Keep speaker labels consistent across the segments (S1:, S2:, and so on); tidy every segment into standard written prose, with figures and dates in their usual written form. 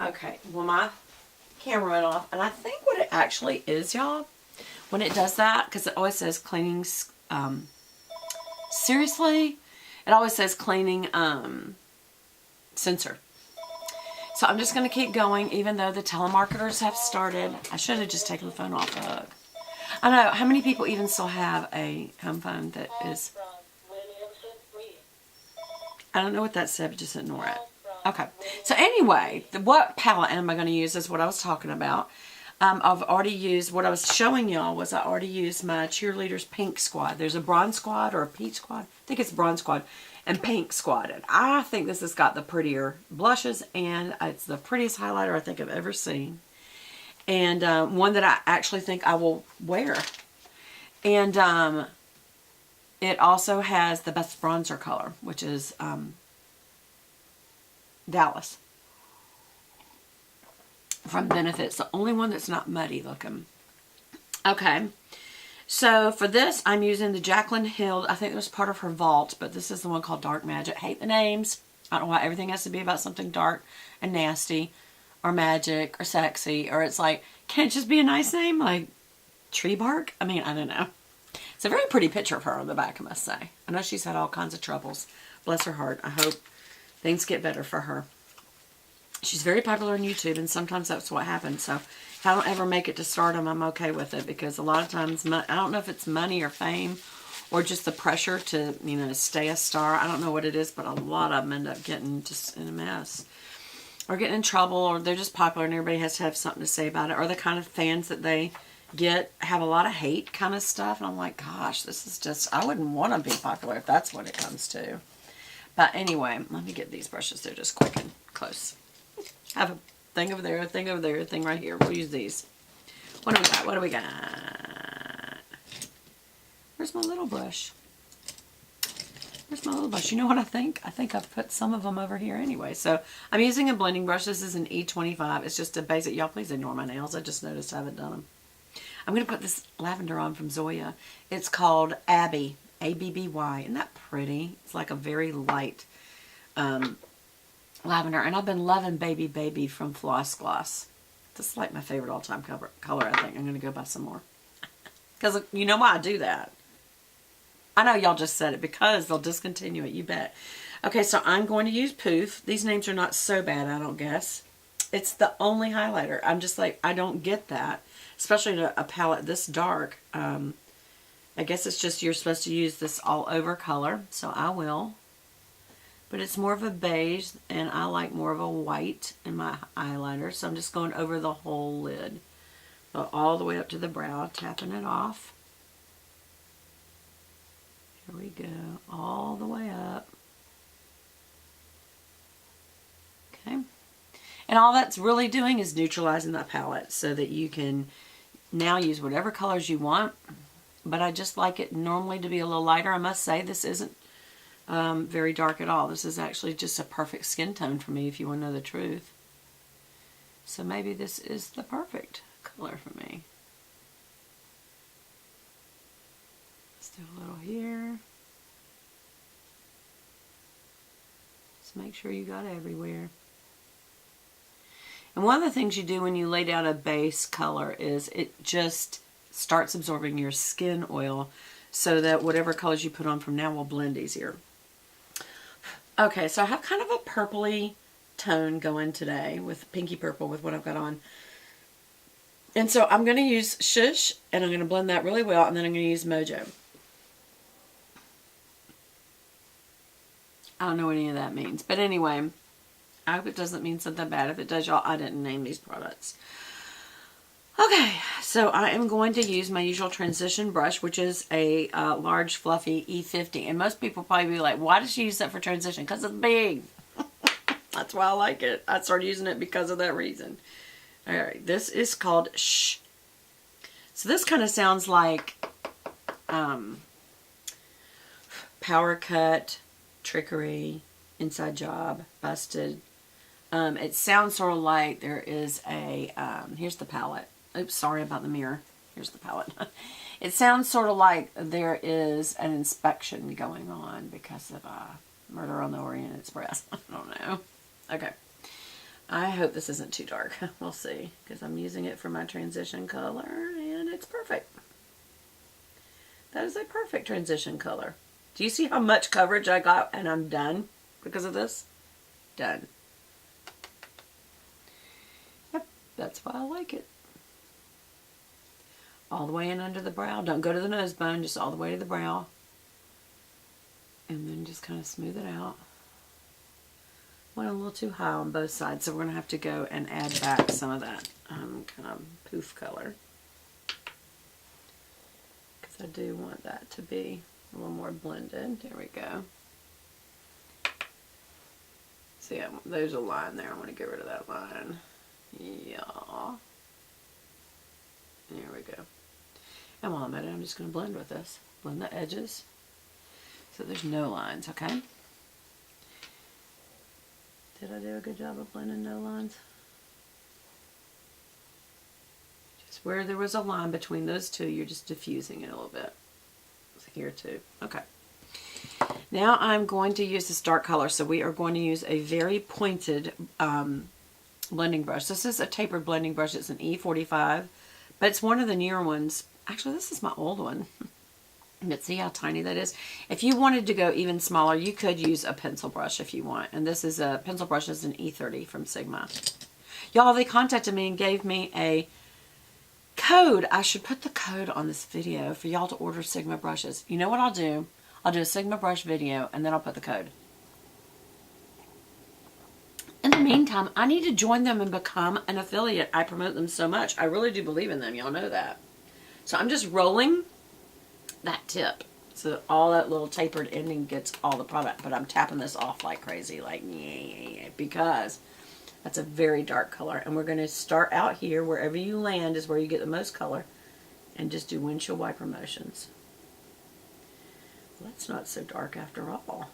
S1: Okay, well my camera went off, and I think what it actually is, y'all, when it does that, because it always says cleaning, seriously, it always says cleaning sensor. So I'm just going to keep going, even though the telemarketers have started. I should have just taken the phone off the hook. I know, how many people even still have a home phone that is... I don't know what that said, but just ignore it. Okay. So anyway, what palette am I going to use is what I was talking about. I've already used, what I was showing y'all was I already used my Cheerleaders Pink Squad. There's a Bronze Squad or a Peach Squad. I think it's Bronze Squad and Pink Squad. And I think this has got the prettier blushes, and it's the prettiest highlighter I think I've ever seen. And one that I actually think I will wear. And it also has the best bronzer color, which is Dallas from Benefits. The only one that's not muddy looking. Okay. So for this, I'm using the Jaclyn Hill. I think it was part of her vault, but this is the one called Dark Magic. Hate the names. I don't know why everything has to be about something dark and nasty or magic or sexy, or it's like, can't it just be a nice name like Tree Bark? I mean, I don't know. It's a very pretty picture of her on the back, I must say. I know she's had all kinds of troubles. Bless her heart. I hope things get better for her. She's very popular on YouTube, and sometimes that's what happens. So if I don't ever make it to stardom, I'm okay with it, because a lot of times, I don't know if it's money or fame or just the pressure to, you know, stay a star. I don't know what it is, but a lot of them end up getting just in a mess or getting in trouble, or they're just popular and everybody has to have something to say about it, or the kind of fans that they get have a lot of hate kind of stuff. And I'm like, gosh, this is just, I wouldn't want to be popular if that's what it comes to. But anyway, let me get these brushes. They're just quick and close. I have a thing over there, a thing over there, a thing right here. We'll use these. What do we got? What do we got? Where's my little brush? Where's my little brush? You know what I think? I think I've put some of them over here anyway. So I'm using a blending brush. This is an E25. It's just a basic. Y'all please ignore my nails. I just noticed I haven't done them. I'm going to put this lavender on from Zoya. It's called Abby. A-B-B-Y. Isn't that pretty? It's like a very light lavender. And I've been loving Baby Baby from Floss Gloss. This is like my favorite all-time color, I think. I'm going to go buy some more. Because you know why I do that. I know y'all just said it, because they'll discontinue it, you bet. Okay, so I'm going to use Poof. These names are not so bad, I don't guess. It's the only highlighter. I'm just like, I don't get that. Especially in a palette this dark. I guess it's just you're supposed to use this all over color, so I will. But it's more of a beige, and I like more of a white in my highlighter, so I'm just going over the whole lid. So all the way up to the brow, tapping it off. Here we go, all the way up. Okay. And all that's really doing is neutralizing that palette so that you can now use whatever colors you want. But I just like it normally to be a little lighter. I must say, this isn't very dark at all. This is actually just a perfect skin tone for me, if you want to know the truth. So maybe this is the perfect color for me. Let's do a little here. Just make sure you got it everywhere. And one of the things you do when you lay down a base color is it just starts absorbing your skin oil so that whatever colors you put on from now will blend easier. Okay, so I have kind of a purpley tone going today with pinky purple with what I've got on. And so I'm going to use Shush, and I'm going to blend that really well, and then I'm going to use Mojo. I don't know what any of that means. But anyway, I hope it doesn't mean something bad. If it does, y'all, I didn't name these products. Okay, so I am going to use my usual transition brush, which is a large, fluffy E50. And most people probably be like, why does she use that for transition? Because it's big. That's why I like it. I started using it because of that reason. All right, this is called Shh. So this kind of sounds like Power Cut, Trickery, Inside Job, Busted. It sounds sort of like there is a, here's the palette. Oops, sorry about the mirror. Here's the palette. It sounds sort of like there is an inspection going on because of Murder on the Orient Express. I don't know. Okay. I hope this isn't too dark. We'll see, because I'm using it for my transition color, and it's perfect. That is a perfect transition color. Do you see how much coverage I got, and I'm done because of this? Done. Yep, that's why I like it. All the way in under the brow. Don't go to the nose bone, just all the way to the brow. And then just kind of smooth it out. Went a little too high on both sides, so we're going to have to go and add back some of that kind of poof color. Because I do want that to be a little more blended. There we go. See, there's a line there. I want to get rid of that line. Yeah. There we go. And while I'm at it, I'm just going to blend with this. Blend the edges so there's no lines, okay? Did I do a good job of blending no lines? Just where there was a line between those two, you're just diffusing it a little bit. So here too. Okay. Now I'm going to use this dark color. So we are going to use a very pointed blending brush. This is a tapered blending brush. It's an E45, but it's one of the newer ones. Actually, this is my old one. But see how tiny that is? If you wanted to go even smaller, you could use a pencil brush if you want. And this is a pencil brush is an E30 from Sigma. Y'all, they contacted me and gave me a code. I should put the code on this video for y'all to order Sigma brushes. You know what I'll do? I'll do a Sigma brush video and then I'll put the code. In the meantime, I need to join them and become an affiliate. I promote them so much. I really do believe in them. Y'all know that. So I'm just rolling that tip so all that little tapered ending gets all the product, but I'm tapping this off like crazy, like yeah, because that's a very dark color. And we're going to start out here. Wherever you land is where you get the most color, and just do windshield wiper motions. Well, that's not so dark after all.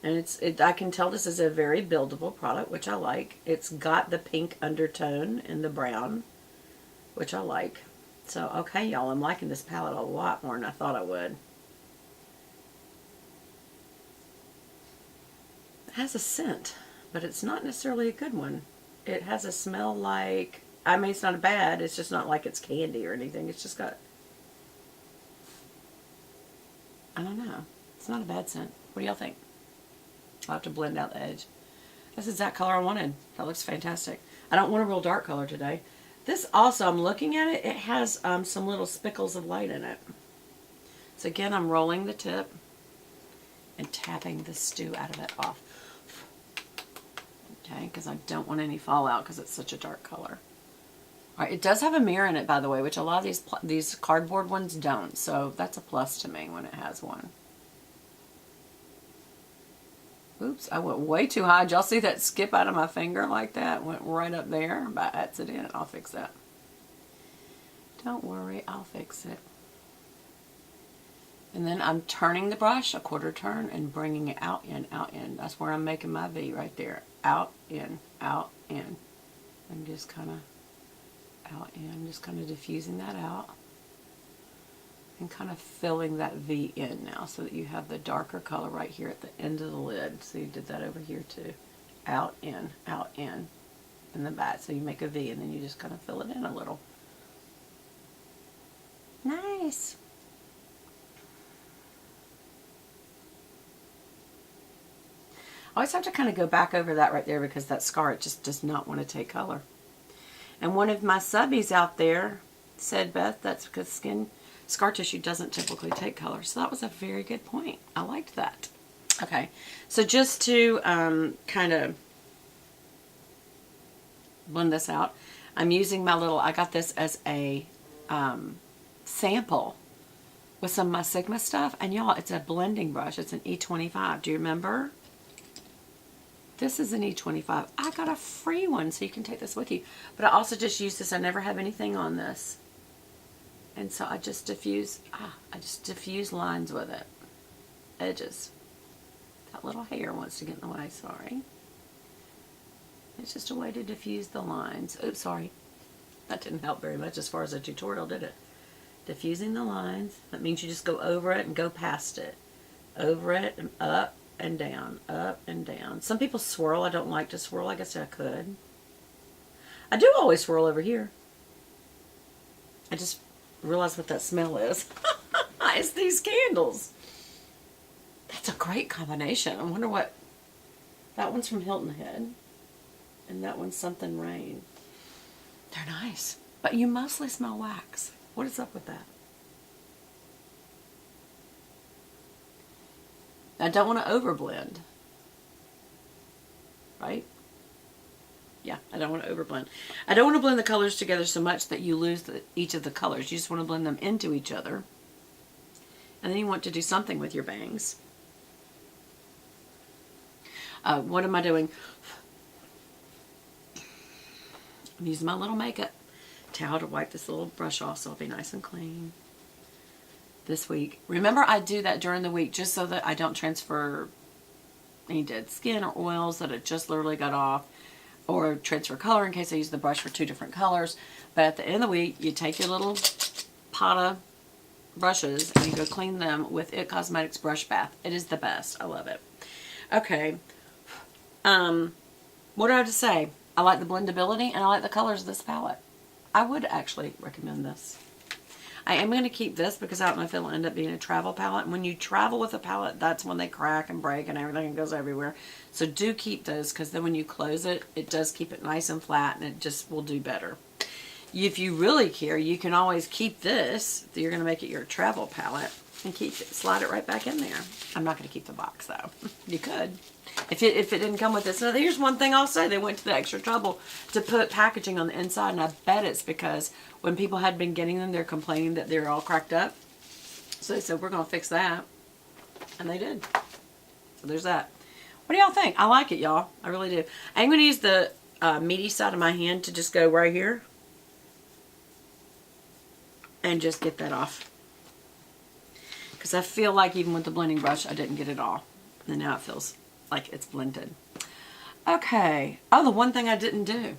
S1: And I can tell this is a very buildable product, which I like. It's got the pink undertone and the brown, which I like. So, okay, y'all, I'm liking this palette a lot more than I thought I would. It has a scent, but it's not necessarily a good one. It has a smell like, I mean, it's not bad, it's just not like it's candy or anything. It's just got, I don't know. It's not a bad scent. What do y'all think? I'll have to blend out the edge. That's the exact color I wanted. That looks fantastic. I don't want a real dark color today. This also, I'm looking at it, it has some little spickles of light in it. So again, I'm rolling the tip and tapping the stew out of it off. Okay, because I don't want any fallout because it's such a dark color. All right, it does have a mirror in it, by the way, which a lot of these cardboard ones don't. So that's a plus to me when it has one. Oops, I went way too high. Did y'all see that skip out of my finger like that? Went right up there by accident. I'll fix that. Don't worry, I'll fix it. And then I'm turning the brush a quarter turn and bringing it out, in, out, in. That's where I'm making my V right there. Out, in, out, in. And just kind of out, in. Just kind of diffusing that out. And kind of filling that V in now so that you have the darker color right here at the end of the lid. So you did that over here too. Out, in, the back. So you make a V and then you just kind of fill it in a little. Nice. I always have to kind of go back over that right there because that scar, it just does not want to take color. And one of my subbies out there said, Beth, that's because scar tissue doesn't typically take color. So that was a very good point. I liked that. Okay, so just to kind of blend this out, I'm using my little, I got this as a sample with some of my Sigma stuff. And y'all, it's a blending brush. It's an E25. Do you remember? This is an E25. I got a free one, so you can take this with you. But I also just use this. I never have anything on this. And so I just diffuse lines with it. Edges. That little hair wants to get in the way, sorry. It's just a way to diffuse the lines. Oops, sorry. That didn't help very much as far as a tutorial, did it? Diffusing the lines. That means you just go over it and go past it. Over it and up, and down, up and down. Some people swirl. I don't like to swirl. I guess I could. I do always swirl over here. I just realized what that smell is. It's these candles. That's a great combination. I wonder what... That one's from Hilton Head. And that one's Something Rain. They're nice. But you mostly smell wax. What is up with that? I don't want to overblend. Right? Yeah, I don't want to overblend. I don't want to blend the colors together so much that you lose each of the colors. You just want to blend them into each other. And then you want to do something with your bangs. What am I doing? I'm using my little makeup towel to wipe this little brush off so it'll be nice and clean this week. Remember, I do that during the week just so that I don't transfer any dead skin or oils that it just literally got off, or transfer color in case I use the brush for 2 different colors. But at the end of the week, you take your little pot of brushes and you go clean them with It Cosmetics Brush Bath. It is the best. I love it. Okay. What do I have to say? I like the blendability and I like the colors of this palette. I would actually recommend this. I am going to keep this because I don't know if it'll end up being a travel palette. And when you travel with a palette, that's when they crack and break and everything and goes everywhere. So do keep those, because then when you close it, it does keep it nice and flat and it just will do better. If you really care, you can always keep this. You're going to make it your travel palette and slide it right back in there. I'm not going to keep the box though. You could. If it didn't come with this. Now here's one thing I'll say. They went to the extra trouble to put packaging on the inside, and I bet it's because when people had been getting them, they're complaining that they're all cracked up. So they said, we're going to fix that. And they did. So there's that. What do y'all think? I like it, y'all. I really do. I'm going to use the meaty side of my hand to just go right here. And just get that off. Because I feel like even with the blending brush, I didn't get it all. And now it feels like it's blended. Okay. Oh, the one thing I didn't do.